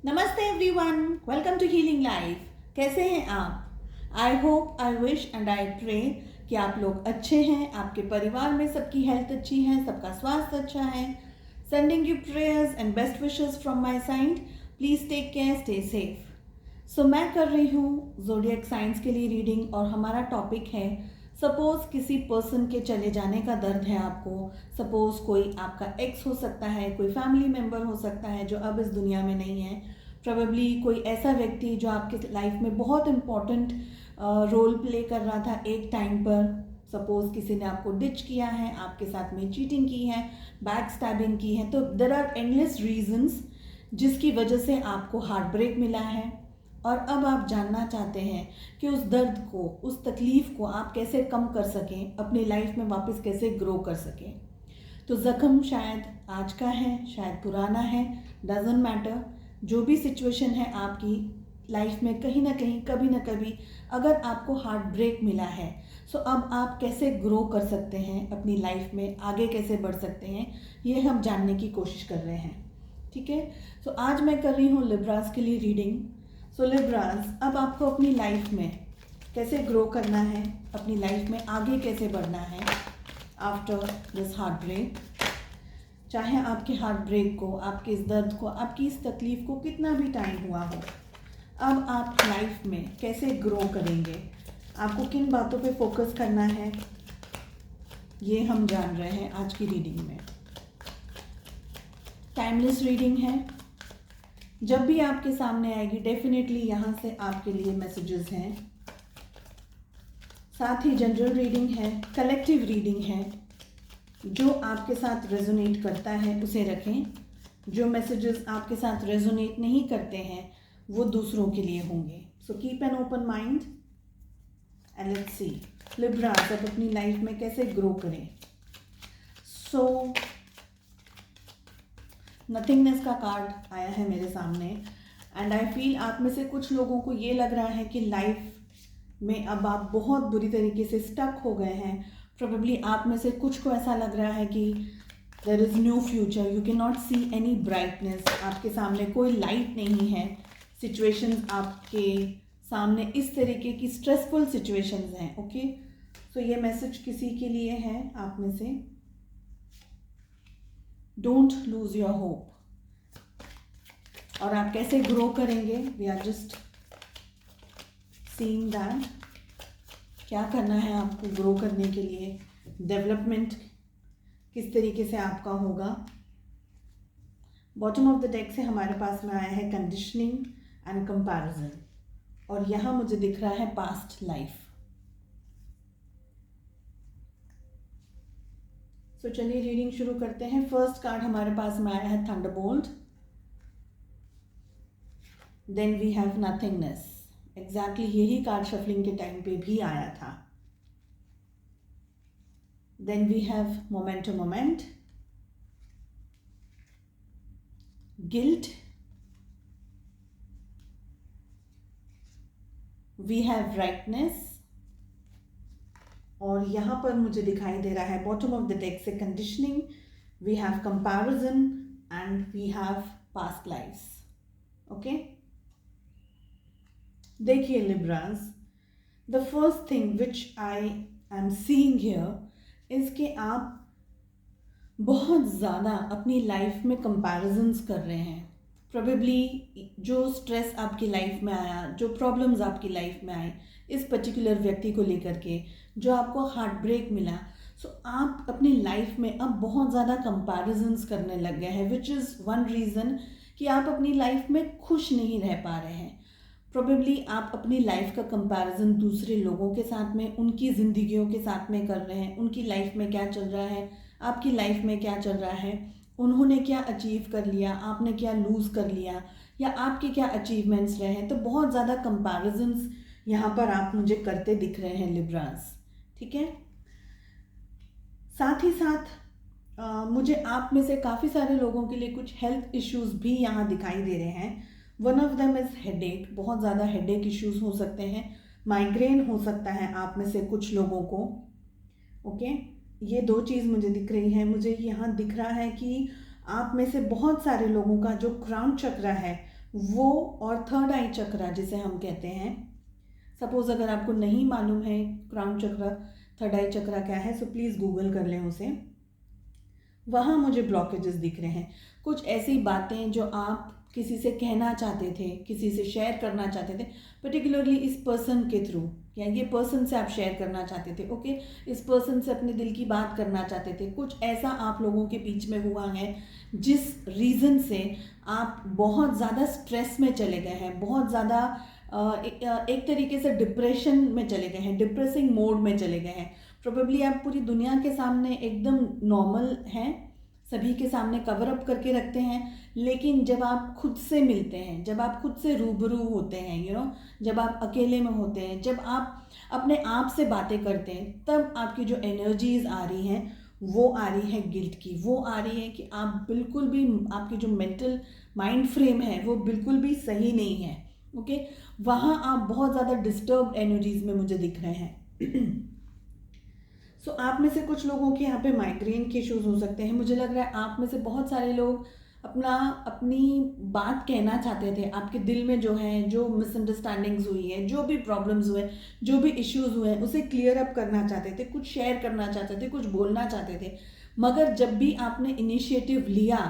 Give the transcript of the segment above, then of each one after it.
नमस्ते everyone, welcome to Healing Life. कैसे हैं आप? I hope, I wish and I pray कि आप लोग अच्छे हैं, आपके परिवार में सबकी हेल्थ अच्छी है, सबका स्वास्थ्य अच्छा है। Sending you prayers and best wishes from my side. Please take care, stay safe. So मैं कर रही हूँ ज़ोडिएक साइंस के लिए रीडिंग और हमारा टॉपिक है सपोज़ किसी पर्सन के चले जाने का दर्द है आपको। सपोज़ कोई आपका एक्स हो सकता है, कोई फैमिली मेम्बर हो सकता है जो अब इस दुनिया में नहीं है। प्रोबेबली कोई ऐसा व्यक्ति जो आपके लाइफ में बहुत इम्पॉर्टेंट रोल प्ले कर रहा था एक टाइम पर। सपोज़ किसी ने आपको डिच किया है, आपके साथ में चीटिंग की है, बैक स्टैबिंग की है। तो देर आर एंडलेस रीजंस जिसकी वजह से आपको हार्ट ब्रेक मिला है और अब आप जानना चाहते हैं कि उस दर्द को, उस तकलीफ़ को आप कैसे कम कर सकें, अपनी लाइफ में वापस कैसे ग्रो कर सकें। तो ज़ख्म शायद आज का है, शायद पुराना है, डजेंट मैटर। जो भी सिचुएशन है आपकी लाइफ में, कहीं ना कहीं, कभी ना कभी अगर आपको हार्ट ब्रेक मिला है, सो अब आप कैसे ग्रो कर सकते हैं अपनी लाइफ में, आगे कैसे बढ़ सकते हैं, ये हम जानने की कोशिश कर रहे हैं। ठीक है। सो आज मैं कर रही हूँ लिब्रास के लिए रीडिंग। सो लिब्रास, अब आपको अपनी लाइफ में कैसे ग्रो करना है, अपनी लाइफ में आगे कैसे बढ़ना है आफ्टर दिस हार्ट ब्रेक। चाहे आपके हार्ट ब्रेक को, आपके इस दर्द को, आपकी इस तकलीफ़ को कितना भी टाइम हुआ हो, अब आप लाइफ में कैसे ग्रो करेंगे, आपको किन बातों पे फोकस करना है, ये हम जान रहे हैं आज की रीडिंग में। टाइमलेस रीडिंग है, जब भी आपके सामने आएगी डेफिनेटली यहाँ से आपके लिए मैसेजेस हैं। साथ ही जनरल रीडिंग है, कलेक्टिव रीडिंग है। जो आपके साथ रेजोनेट करता है उसे रखें, जो मैसेजेस आपके साथ रेजोनेट नहीं करते हैं वो दूसरों के लिए होंगे। So keep an open mind and let's see Libras अब अपनी लाइफ में कैसे ग्रो करें। सो नथिंगनेस का कार्ड आया है मेरे सामने एंड आई फील आप में से कुछ लोगों को ये लग रहा है कि लाइफ में अब आप बहुत बुरी तरीके से स्टक हो गए हैं। प्रोबेबली आप में से कुछ को ऐसा लग रहा है कि there is new future, you can not see any brightness, आपके सामने कोई लाइट नहीं है। सिचुएशंस आपके सामने इस तरीके की स्ट्रेसफुल सिचुएशंस हैं। ओके, सो ये मैसेज किसी के लिए है आप में से। Don't lose your hope. और आप कैसे ग्रो करेंगे, we are just seeing that. क्या करना है आपको ग्रो करने के लिए, डेवलपमेंट किस तरीके से आपका होगा। बॉटम ऑफ द डेक से हमारे पास में आया है कंडीशनिंग एंड कंपैरिजन और यहाँ मुझे दिख रहा है पास्ट लाइफ। सो चलिए रीडिंग शुरू करते हैं। फर्स्ट कार्ड हमारे पास में आया है thunderbolt, then we have nothingness. Exactly यही कार्ड शफलिंग के टाइम पे भी आया था। Then we have moment to moment, guilt, we have rightness और यहाँ पर मुझे दिखाई दे रहा है बॉटम ऑफ द डेक से conditioning, we have comparison and we have past lifes. Okay, देखिए Libras, the first thing which I am seeing here is कि आप बहुत ज़्यादा अपनी लाइफ में कंपैरिजन्स कर रहे हैं। प्रोबेबली जो स्ट्रेस आपकी लाइफ में आया, जो प्रॉब्लम्स आपकी लाइफ में आए इस पर्टिकुलर व्यक्ति को लेकर के, जो आपको हार्ट ब्रेक मिला, सो आप अपनी लाइफ में अब बहुत ज़्यादा कंपैरिजन्स करने लग गए हैं, विच इज़ वन रीज़न कि आप अपनी लाइफ में खुश नहीं रह पा रहे हैं। प्रोबेबली आप अपनी लाइफ का कंपैरिजन दूसरे लोगों के साथ में, उनकी ज़िंदगियों के साथ में कर रहे हैं। उनकी लाइफ में क्या चल रहा है, आपकी लाइफ में क्या चल रहा है, उन्होंने क्या अचीव कर लिया, आपने क्या लूज़ कर लिया, या आपके क्या अचीवमेंट्स रहे हैं। तो बहुत ज़्यादा कंपैरिजन्स यहाँ पर आप मुझे करते दिख रहे हैं लिब्रास। ठीक है, साथ ही साथ मुझे आप में से काफ़ी सारे लोगों के लिए कुछ हेल्थ इश्यूज भी यहाँ दिखाई दे रहे हैं। One of them is headache, बहुत ज़्यादा हेडेक इश्यूज हो सकते हैं, माइग्रेन हो सकता है आप में से कुछ लोगों को। ओके, ये दो चीज़ मुझे दिख रही है। मुझे यहाँ दिख रहा है कि आप में से बहुत सारे लोगों का जो क्राउन चक्र है वो और थर्ड आई चक्रा जिसे हम कहते हैं, सपोज अगर आपको नहीं मालूम है क्राउन चक्र थर्ड आई चक्रा क्या है, सो प्लीज़ गूगल कर लें उसे। वहाँ मुझे ब्लॉकेजेस दिख रहे हैं, कुछ ऐसी बातें जो आप किसी से कहना चाहते थे, किसी से शेयर करना चाहते थे, पर्टिकुलरली इस पर्सन के थ्रू, या ये पर्सन से आप शेयर करना चाहते थे, ओके, इस पर्सन से अपने दिल की बात करना चाहते थे, कुछ ऐसा आप लोगों के बीच में हुआ है जिस रीज़न से आप बहुत ज़्यादा स्ट्रेस में चले गए हैं, बहुत ज़्यादा एक तरीके से डिप्रेशन में चले गए हैं, डिप्रेसिंग मोड में चले गए हैं। प्रोबेबली आप पूरी दुनिया के सामने एकदम नॉर्मल हैं, सभी के सामने कवर अप करके रखते हैं, लेकिन जब आप खुद से मिलते हैं, जब आप खुद से रूबरू होते हैं, जब आप अकेले में होते हैं, जब आप अपने आप से बातें करते हैं, तब आपकी जो एनर्जीज आ रही हैं वो आ रही है गिल्ट की, वो आ रही है कि आप बिल्कुल भी, आपकी जो मेंटल माइंड फ्रेम है वो बिल्कुल भी सही नहीं है, ओके। वहाँ आप बहुत ज़्यादा डिस्टर्ब एनर्जीज में मुझे दिख रहे हैं। सो आप में से कुछ लोगों के यहाँ पे माइग्रेन के इश्यूज हो सकते हैं। मुझे लग रहा है आप में से बहुत सारे लोग अपनी बात कहना चाहते थे, आपके दिल में जो है, जो मिसअंडरस्टैंडिंग्स हुई है, जो भी प्रॉब्लम्स हुए, जो भी इश्यूज हुए हैं, उसे क्लियर अप करना चाहते थे, कुछ शेयर करना चाहते थे, कुछ बोलना चाहते थे। मगर जब भी आपने इनिशिएटिव लिया,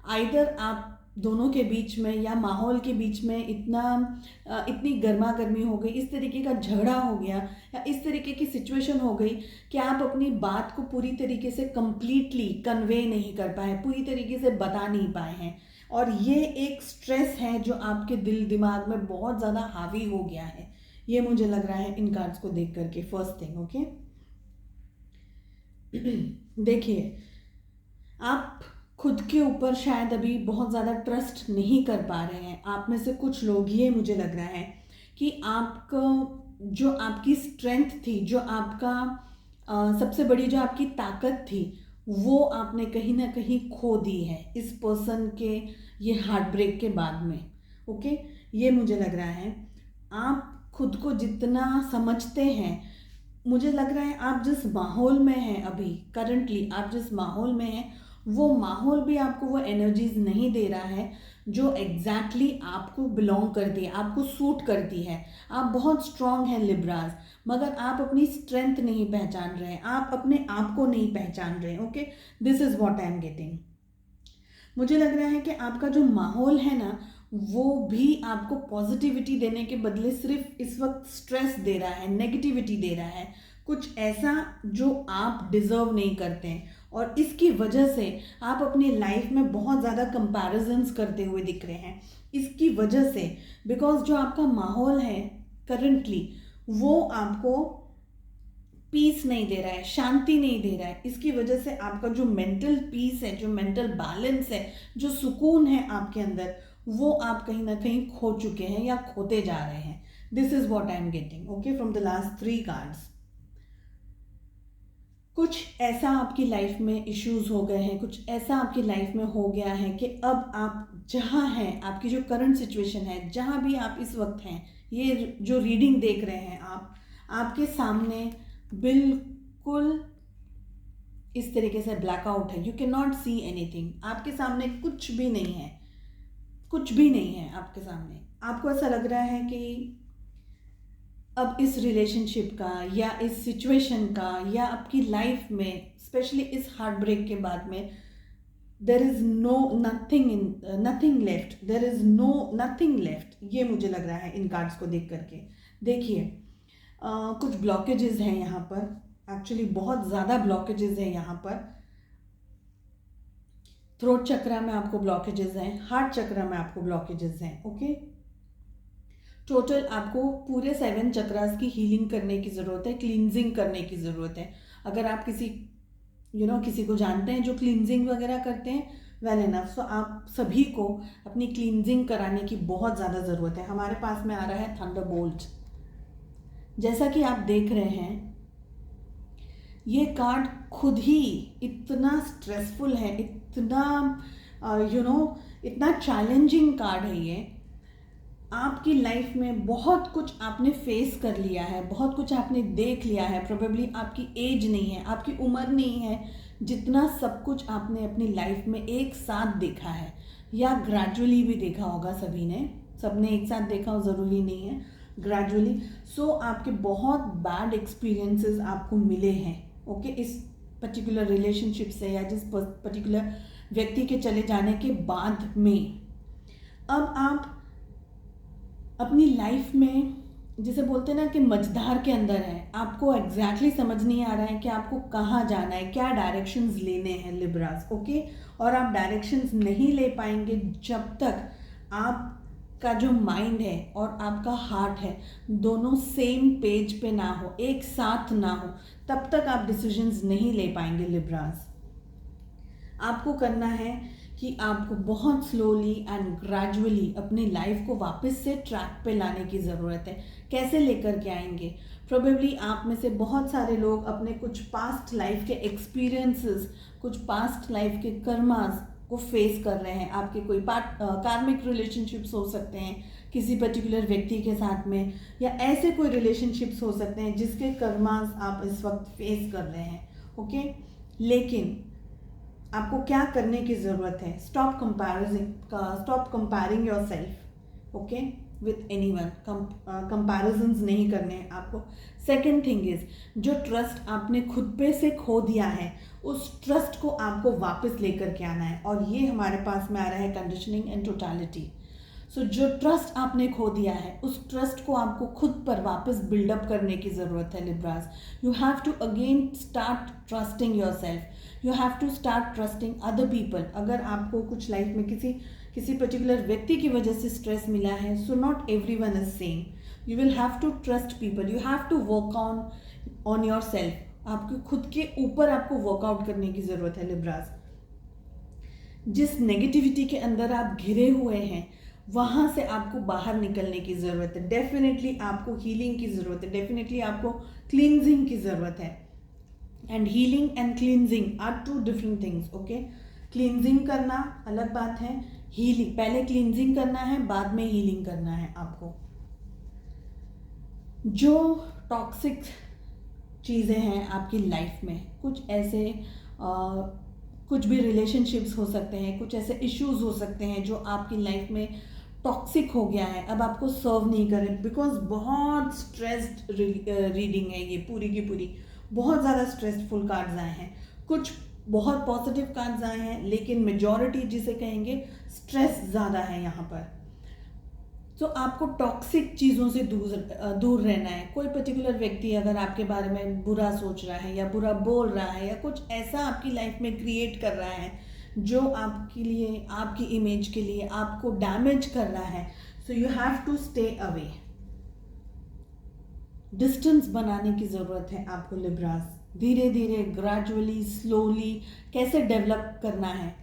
आइदर आप दोनों के बीच में या माहौल के बीच में इतनी गर्मा गर्मी हो गई, इस तरीके का झगड़ा हो गया, या इस तरीके की सिचुएशन हो गई कि आप अपनी बात को पूरी तरीके से कंप्लीटली कन्वे नहीं कर पाए, पूरी तरीके से बता नहीं पाए हैं, और ये एक स्ट्रेस है जो आपके दिल दिमाग में बहुत ज़्यादा हावी हो गया है। ये मुझे लग रहा है इन कार्ड्स को देख करके, फर्स्ट थिंग, ओके। देखिए, आप खुद के ऊपर शायद अभी बहुत ज़्यादा ट्रस्ट नहीं कर पा रहे हैं। आप में से कुछ लोग, ये मुझे लग रहा है कि आपका जो आपकी स्ट्रेंथ थी, जो आपका सबसे बड़ी जो आपकी ताकत थी, वो आपने कहीं ना कहीं खो दी है इस पर्सन के ये हार्ट ब्रेक के बाद में, ओके। ये मुझे लग रहा है आप खुद को जितना समझते हैं, मुझे लग रहा है आप जिस माहौल में हैं अभी करंटली, आप जिस माहौल में हैं, वो माहौल भी आपको वो एनर्जीज नहीं दे रहा है जो एग्जैक्टली आपको बिलोंग करती है, आपको सूट करती है। आप बहुत स्ट्रांग हैं लिब्रास, मगर आप अपनी स्ट्रेंथ नहीं पहचान रहे हैं, आप अपने आप को नहीं पहचान रहे हैं, okay. This is what I am getting. मुझे लग रहा है कि आपका जो माहौल है ना, वो भी आपको पॉजिटिविटी देने के बदले सिर्फ इस वक्त स्ट्रेस दे रहा है, नेगेटिविटी दे रहा है, कुछ ऐसा जो आप डिजर्व नहीं करते हैं, और इसकी वजह से आप अपनी लाइफ में बहुत ज़्यादा कंपैरिजन्स करते हुए दिख रहे हैं। इसकी वजह से, बिकॉज जो आपका माहौल है करंटली, वो आपको पीस नहीं दे रहा है, शांति नहीं दे रहा है। इसकी वजह से आपका जो मेंटल पीस है, जो मेंटल बैलेंस है, जो सुकून है आपके अंदर, वो आप कहीं ना कहीं खो चुके हैं या खोते जा रहे हैं। This is what I am getting, okay, from the last 3 cards. कुछ ऐसा आपकी लाइफ में इश्यूज हो गए हैं, कुछ ऐसा आपकी लाइफ में हो गया है कि अब आप जहाँ हैं, आपकी जो करंट सिचुएशन है, जहाँ भी आप इस वक्त हैं, ये जो रीडिंग देख रहे हैं आप, आपके सामने बिल्कुल इस तरीके से ब्लैकआउट है। You can not see anything, आपके सामने कुछ भी नहीं है, कुछ भी नहीं है आपके सामने। आपको ऐसा लग रहा है कि अब इस रिलेशनशिप का या इस सिचुएशन का या आपकी लाइफ में, स्पेशली इस हार्ट ब्रेक के बाद में, there is nothing left, there is nothing left. ये मुझे लग रहा है इन कार्ड्स को देख करके। देखिए, कुछ ब्लॉकेजेस हैं यहाँ पर, एक्चुअली बहुत ज़्यादा ब्लॉकेजेस हैं यहाँ पर। थ्रोट चक्रा में आपको ब्लॉकेजेस हैं, हार्ट चक्रा में आपको ब्लॉकेजेस हैं, ओके। टोटल आपको पूरे 7 चक्रास की हीलिंग करने की ज़रूरत है, क्लींजिंग करने की ज़रूरत है। अगर आप किसी को जानते हैं जो क्लींजिंग वगैरह करते हैं, वेल इनफ, सो आप सभी को अपनी क्लींजिंग कराने की बहुत ज़्यादा ज़रूरत है। हमारे पास में आ रहा है थंडरबोल्ट। जैसा कि आप देख रहे हैं, ये कार्ड खुद ही इतना स्ट्रेसफुल है, इतना इतना चैलेंजिंग कार्ड है ये। आपकी लाइफ में बहुत कुछ आपने फेस कर लिया है, बहुत कुछ आपने देख लिया है। प्रोबेबली आपकी एज नहीं है, आपकी उम्र नहीं है, जितना सब कुछ आपने अपनी लाइफ में एक साथ देखा है। या ग्रेजुअली भी देखा होगा सभी ने, सबने एक साथ देखा हो ज़रूरी नहीं है, ग्रेजुअली। सो आपके बहुत बैड एक्सपीरियंसेस आपको मिले हैं, ओके, इस पर्टिकुलर रिलेशनशिप से या जिस पर्टिकुलर व्यक्ति के चले जाने के बाद में। अब आप अपनी लाइफ में जिसे बोलते हैं ना कि मझधार के अंदर है, आपको एग्जैक्टली समझ नहीं आ रहा है कि आपको कहाँ जाना है, क्या डायरेक्शंस लेने हैं लिब्रास, ओके। और आप डायरेक्शंस नहीं ले पाएंगे जब तक आपका जो माइंड है और आपका हार्ट है दोनों सेम पेज पे ना हो, एक साथ ना हो, तब तक आप डिसीजंस नहीं ले पाएंगे लिब्रास। आपको करना है कि आपको बहुत स्लोली एंड ग्रेजुअली अपनी लाइफ को वापस से ट्रैक पे लाने की ज़रूरत है। कैसे लेकर के आएंगे? प्रोबेबली आप में से बहुत सारे लोग अपने कुछ पास्ट लाइफ के एक्सपीरियंसेस, कुछ पास्ट लाइफ के कर्मास को फेस कर रहे हैं। आपके कोई कार्मिक रिलेशनशिप्स हो सकते हैं किसी पर्टिकुलर व्यक्ति के साथ में, या ऐसे कोई रिलेशनशिप्स हो सकते हैं जिसके कर्मास आप इस वक्त फेस कर रहे हैं, ओके। लेकिन आपको क्या करने की ज़रूरत है? Stop comparing your self, okay, with anyone. Comparisons नहीं करने हैं आपको। सेकेंड थिंग इज, जो ट्रस्ट आपने खुद पे से खो दिया है उस ट्रस्ट को आपको वापस लेकर के आना है, और ये हमारे पास में आ रहा है कंडीशनिंग एंड टोटलिटी। सो जो ट्रस्ट आपने खो दिया है उस ट्रस्ट को आपको खुद पर वापस बिल्डअप करने की ज़रूरत है Libras. You have to again start trusting your self, you have to start trusting other people. अगर आपको कुछ लाइफ में किसी पर्टिकुलर व्यक्ति की वजह से स्ट्रेस मिला है, so not everyone is same, you will have to trust people, you have to work on your self. आपके खुद के ऊपर आपको वर्कआउट करने की ज़रूरत है लिब्रास। जिस नेगेटिविटी के अंदर आप घिरे हुए हैं वहाँ से आपको बाहर निकलने की ज़रूरत है। डेफिनेटली आपको हीलिंग की ज़रूरत है, डेफिनेटली आपको क्लींजिंग की ज़रूरत है। And healing and cleansing are two different things, okay. Cleansing करना अलग बात है, हीलिंग, पहले क्लींजिंग करना है बाद में हीलिंग करना है आपको। जो टॉक्सिक चीज़ें हैं आपकी लाइफ में, कुछ ऐसे कुछ भी रिलेशनशिप्स हो सकते हैं, कुछ ऐसे इश्यूज हो सकते हैं जो आपकी लाइफ में टॉक्सिक हो गया है, अब आपको सर्व नहीं करे, बिकॉज बहुत स्ट्रेस्ड रीडिंग है ये पूरी की पूरी। बहुत ज़्यादा स्ट्रेसफुल कार्ड्स आए हैं, कुछ बहुत पॉजिटिव कार्ड्स आए हैं, लेकिन मेजॉरिटी जिसे कहेंगे स्ट्रेस ज़्यादा है यहाँ पर। तो आपको टॉक्सिक चीज़ों से दूर रहना है। कोई पर्टिकुलर व्यक्ति अगर आपके बारे में बुरा सोच रहा है या बुरा बोल रहा है या कुछ ऐसा आपकी लाइफ में क्रिएट कर रहा है जो आपके लिए, आपकी इमेज के लिए आपको डैमेज कर रहा है, so you have to stay away. Distance बनाने की ज़रूरत है आपको लिब्रास। धीरे धीरे, ग्रेजुअली, स्लोली कैसे डेवलप करना है।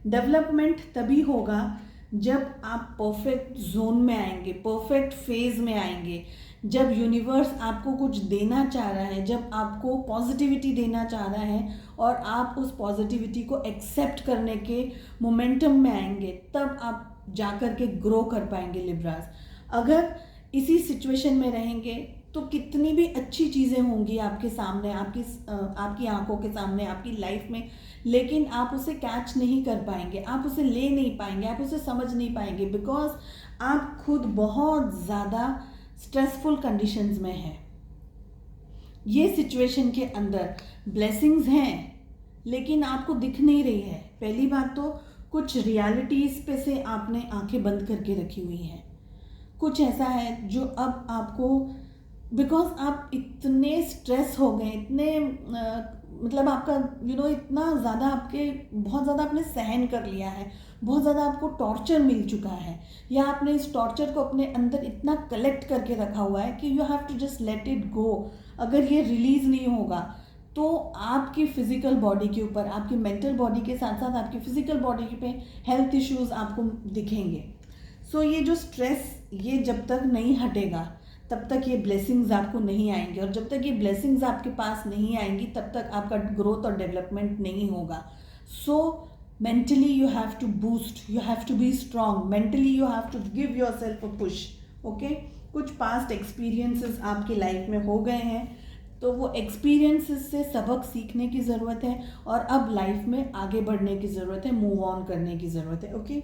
डेवलपमेंट तभी होगा जब आप परफेक्ट जोन में आएंगे, परफेक्ट फेज में आएंगे, जब यूनिवर्स आपको कुछ देना चाह रहा है, जब आपको पॉजिटिविटी देना चाह रहा है और आप उस पॉजिटिविटी को एक्सेप्ट करने के मोमेंटम में आएंगे, तब आप जाकर के ग्रो कर पाएंगे लिब्रास। अगर इसी सिचुएशन में रहेंगे तो कितनी भी अच्छी चीज़ें होंगी आपके सामने, आपकी आंखों के सामने, आपकी लाइफ में, लेकिन आप उसे कैच नहीं कर पाएंगे, आप उसे ले नहीं पाएंगे, आप उसे समझ नहीं पाएंगे, बिकॉज आप खुद बहुत ज़्यादा स्ट्रेसफुल कंडीशंस में हैं। ये सिचुएशन के अंदर ब्लेसिंग्स हैं लेकिन आपको दिख नहीं रही है। पहली बात तो कुछ रियलिटीज़ पे से आपने आंखें बंद करके रखी हुई हैं। कुछ ऐसा है जो अब आपको, बिकॉज आप इतने स्ट्रेस हो गए, इतने मतलब आपका इतना ज़्यादा बहुत ज़्यादा आपने सहन कर लिया है, बहुत ज़्यादा आपको टॉर्चर मिल चुका है, या आपने इस टॉर्चर को अपने अंदर इतना कलेक्ट करके रखा हुआ है कि you have to just let it go. अगर ये रिलीज़ नहीं होगा तो आपकी फिजिकल बॉडी के ऊपर, आपकी मेंटल बॉडी के साथ साथ आपकी फिजिकल बॉडी पे हेल्थ इश्यूज आपको दिखेंगे। सो ये जो स्ट्रेस, ये जब तक नहीं हटेगा तब तक ये ब्लेसिंग्स आपको नहीं आएंगे, और जब तक ये ब्लेसिंग्स आपके पास नहीं आएंगी तब तक आपका ग्रोथ और डेवलपमेंट नहीं होगा। So mentally you have to boost, you have to be strong, mentally you have to give your self a push, okay. कुछ पास्ट एक्सपीरियंसेस आपकी लाइफ में हो गए हैं तो वो एक्सपीरियंसेस से सबक सीखने की ज़रूरत है और अब लाइफ में आगे बढ़ने की ज़रूरत है, मूव ऑन करने की ज़रूरत है, okay.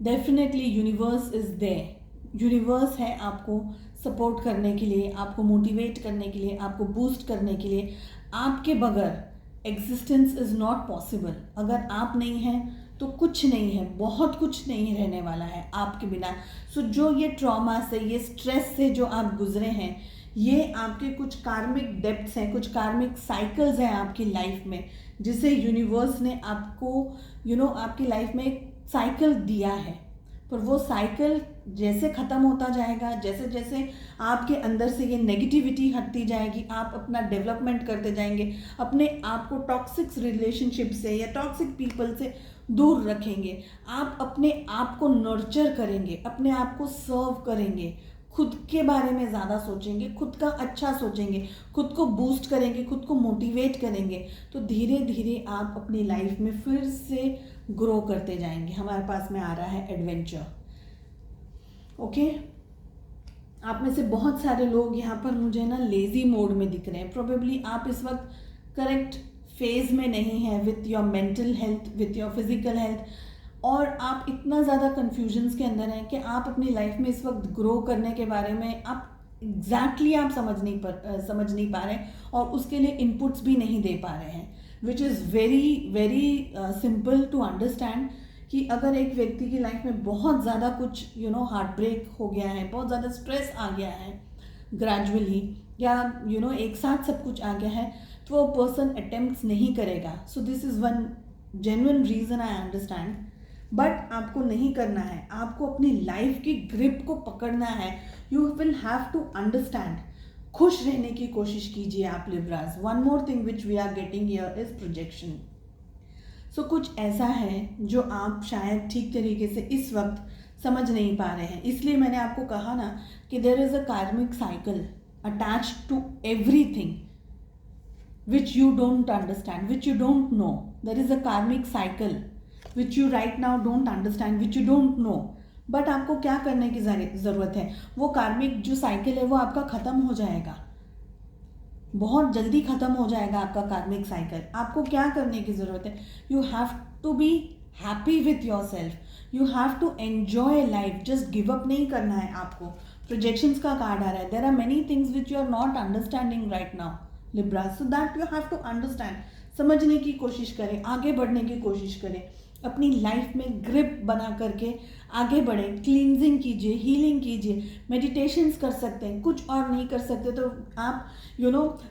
Definitely universe is there, universe है आपको सपोर्ट करने के लिए, आपको मोटिवेट करने के लिए, आपको बूस्ट करने के लिए। आपके बगैर एग्जिस्टेंस इज़ नॉट पॉसिबल। अगर आप नहीं हैं तो कुछ नहीं है, बहुत कुछ नहीं रहने वाला है आपके बिना। सो जो ये ट्रॉमा से, ये स्ट्रेस से जो आप गुजरे हैं, ये आपके कुछ कार्मिक डेप्थ्स हैं, कुछ कार्मिक साइकिल्स हैं आपकी लाइफ में, जिसे यूनिवर्स ने आपको आपकी लाइफ में एक साइकिल दिया है। पर वो साइकिल जैसे ख़त्म होता जाएगा, जैसे जैसे आपके अंदर से ये नेगेटिविटी हटती जाएगी, आप अपना डेवलपमेंट करते जाएंगे, अपने आप को टॉक्सिक रिलेशनशिप से या टॉक्सिक पीपल से दूर रखेंगे, आप अपने आप को नर्चर करेंगे, अपने आप को सर्व करेंगे, खुद के बारे में ज़्यादा सोचेंगे, खुद का अच्छा सोचेंगे, खुद को बूस्ट करेंगे, खुद को मोटिवेट करेंगे, तो धीरे धीरे आप अपनी लाइफ में फिर से ग्रो करते जाएंगे। हमारे पास में आ रहा है एडवेंचर। ओके, आप में से बहुत सारे लोग यहाँ पर मुझे ना लेज़ी मोड में दिख रहे हैं। प्रोबेबली आप इस वक्त करेक्ट फेज में नहीं है with your mental health, with your physical health, और आप इतना ज़्यादा कन्फ्यूजन्स के अंदर हैं कि आप अपनी लाइफ में इस वक्त ग्रो करने के बारे में आप आप समझ नहीं पा रहे हैं, और उसके लिए इनपुट्स भी नहीं दे पा रहे हैं, which is very very simple to understand कि अगर एक व्यक्ति की लाइफ में बहुत ज़्यादा कुछ हार्ट ब्रेक हो गया है, बहुत ज़्यादा स्ट्रेस आ गया है ग्रेजुअली, या एक साथ सब कुछ आ गया है, तो वो पर्सन अटेम्प्ट्स नहीं करेगा। So this is one genuine reason, I understand. But आपको नहीं करना है, आपको अपनी लाइफ की ग्रिप को पकड़ना है। You will have to understand. खुश रहने की कोशिश कीजिए आप Libras. One more thing which we are getting here is projection. So कुछ ऐसा है जो आप शायद ठीक तरीके से इस वक्त समझ नहीं पा रहे हैं। इसलिए मैंने आपको कहा ना कि there is a karmic cycle attached to everything which you don't understand, which you don't know. There is a karmic cycle which you right now don't understand, which you don't know. But आपको क्या करने की ज़रूरत है? वो कार्मिक जो cycle है वो आपका ख़त्म हो जाएगा, बहुत जल्दी ख़त्म हो जाएगा आपका कार्मिक साइकिल। आपको क्या करने की ज़रूरत है? You have to be happy with your self, you have to enjoy life. Just give up नहीं करना है आपको। प्रोजेक्शंस का कार्ड आ रहा है, there are many things which you are not understanding right now Libra, so that you have to understand. समझने की कोशिश करें, आगे बढ़ने की कोशिश करें, अपनी लाइफ में ग्रिप बना करके आगे बढ़ें। क्लींजिंग कीजिए, हीलिंग कीजिए, मेडिटेशंस कर सकते हैं। कुछ और नहीं कर सकते तो आप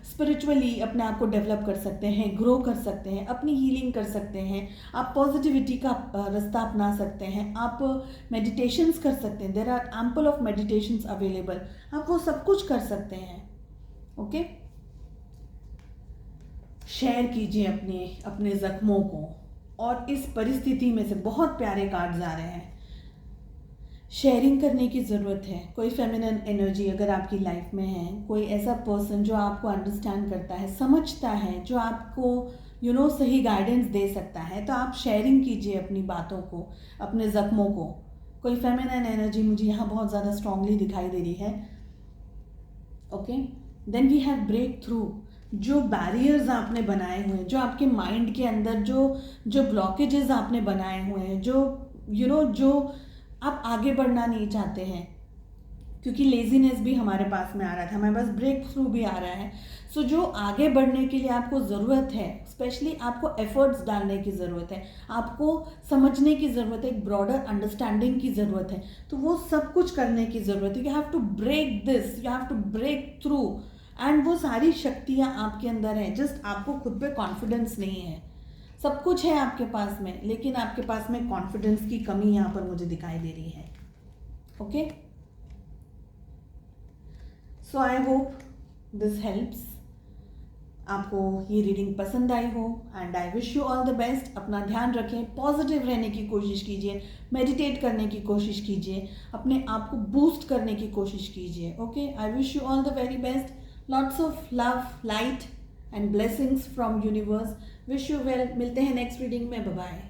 स्पिरिचुअली अपने आप को डेवलप कर सकते हैं, ग्रो कर सकते हैं, अपनी हीलिंग कर सकते हैं, आप पॉजिटिविटी का रास्ता अपना सकते हैं, आप मेडिटेशंस कर सकते हैं। There are ample of meditations available, आप वो सब कुछ कर सकते हैं। ओके, शेयर कीजिए अपने जख्मों को। और इस परिस्थिति में से बहुत प्यारे कार्ड्स आ रहे हैं। शेयरिंग करने की ज़रूरत है। कोई फेमिनिन एनर्जी अगर आपकी लाइफ में है, कोई ऐसा पर्सन जो आपको अंडरस्टैंड करता है, समझता है, जो आपको सही गाइडेंस दे सकता है, तो आप शेयरिंग कीजिए अपनी बातों को, अपने ज़ख्मों को। कोई फेमिनिन एनर्जी मुझे यहाँ बहुत ज़्यादा स्ट्रांगली दिखाई दे रही है। Okay, then we have break through. जो बैरियर्स आपने बनाए हुए हैं, जो आपके माइंड के अंदर जो ब्लॉकेजेस आपने बनाए हुए हैं, जो आप आगे बढ़ना नहीं चाहते हैं, क्योंकि लेजीनेस भी हमारे पास में आ रहा था, हमारे पास ब्रेक थ्रू भी आ रहा है। सो जो आगे बढ़ने के लिए आपको ज़रूरत है, स्पेशली आपको एफर्ट्स डालने की ज़रूरत है, आपको समझने की ज़रूरत है, एक ब्रॉडर अंडरस्टैंडिंग की ज़रूरत है, तो वो सब कुछ करने की ज़रूरत है। You have to break this, you have to break through. And वो सारी शक्तियाँ आपके अंदर हैं, जस्ट आपको खुद पे कॉन्फिडेंस नहीं है। सब कुछ है आपके पास में, लेकिन आपके पास में कॉन्फिडेंस की कमी यहाँ पर मुझे दिखाई दे रही है। Okay, so I hope this helps. आपको ये रीडिंग पसंद आई हो, and I wish you all the best. अपना ध्यान रखें, पॉजिटिव रहने की कोशिश कीजिए, मेडिटेट करने की कोशिश कीजिए, अपने आप को बूस्ट करने की कोशिश कीजिए। Okay, I wish you all the very best. Lots of love, light and blessings from universe. Wish you well. मिलते हैं नेक्स्ट रीडिंग में। Bye bye.